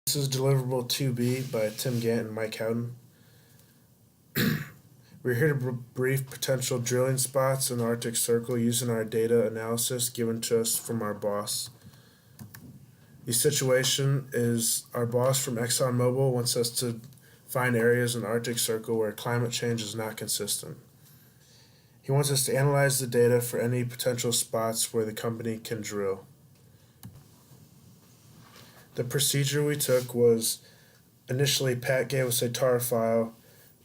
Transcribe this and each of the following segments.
This is Deliverable 2B by Tim Gant and Mike Houghton. We're here to brief potential drilling spots in the Arctic Circle using our data analysis given to us from our boss. The situation is our boss from ExxonMobil wants us to find areas in the Arctic Circle where climate change is not consistent. He wants us to analyze the data for any potential spots where the company can drill. The procedure we took was initially Pat gave us a tar file,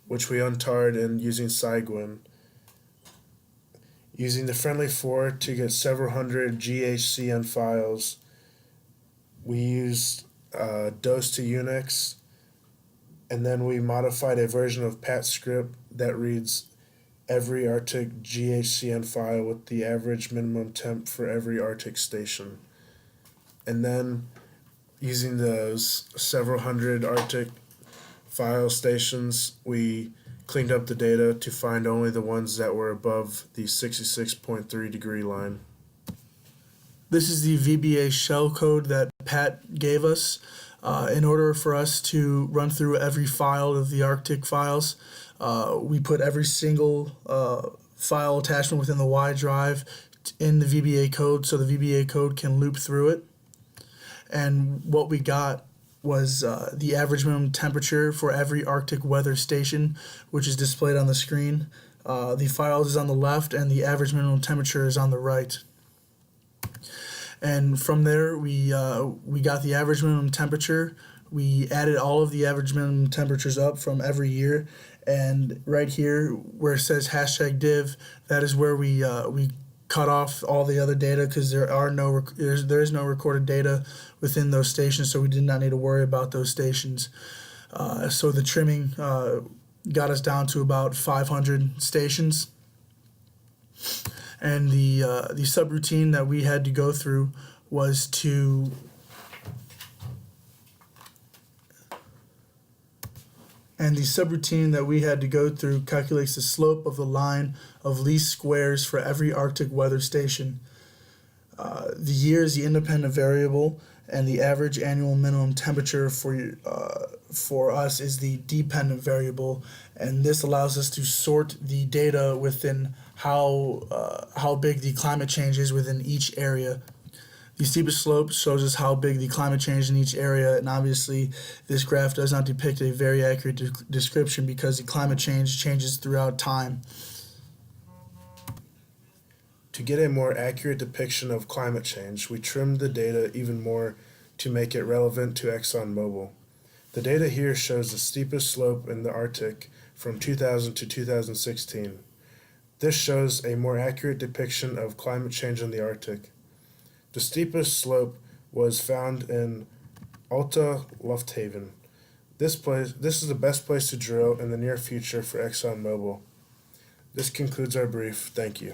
which we untarred and using Cygwin. Using the friendly for to get several hundred GHCN files, we used dose to Unix, and then we modified a version of Pat script that reads every Arctic GHCN file with the average minimum temp for every Arctic station. And then using those several hundred Arctic file stations, we cleaned up the data to find only the ones that were above the 66.3 degree line. This is the VBA shell code that Pat gave us. In order for us to run through every file of the Arctic files, we put every single file attachment within the Y drive in the VBA code so the VBA code can loop through it. And what we got was the average minimum temperature for every Arctic weather station, which is displayed on the screen. The file is on the left and the average minimum temperature is on the right. And from there, we got the average minimum temperature. We added all of the average minimum temperatures up from every year. And right here, where it says #div, that is where we cut off all the other data because there is no recorded data within those stations, so we did not need to worry about those stations. So the trimming got us down to about 500 stations. And the subroutine that we had to go through was to calculates the slope of the line of least squares for every Arctic weather station. The year is the independent variable, and the average annual minimum temperature for us is the dependent variable, and this allows us to sort the data within how big the climate change is within each area. The steepest slope shows us how big the climate change in each area, and obviously this graph does not depict a very accurate description because the climate change changes throughout time. To get a more accurate depiction of climate change, we trimmed the data even more to make it relevant to ExxonMobil. The data here shows the steepest slope in the Arctic from 2000 to 2016. This shows a more accurate depiction of climate change in the Arctic. The steepest slope was found in Alta Lufthaven. This is the best place to drill in the near future for ExxonMobil. This concludes our brief. Thank you.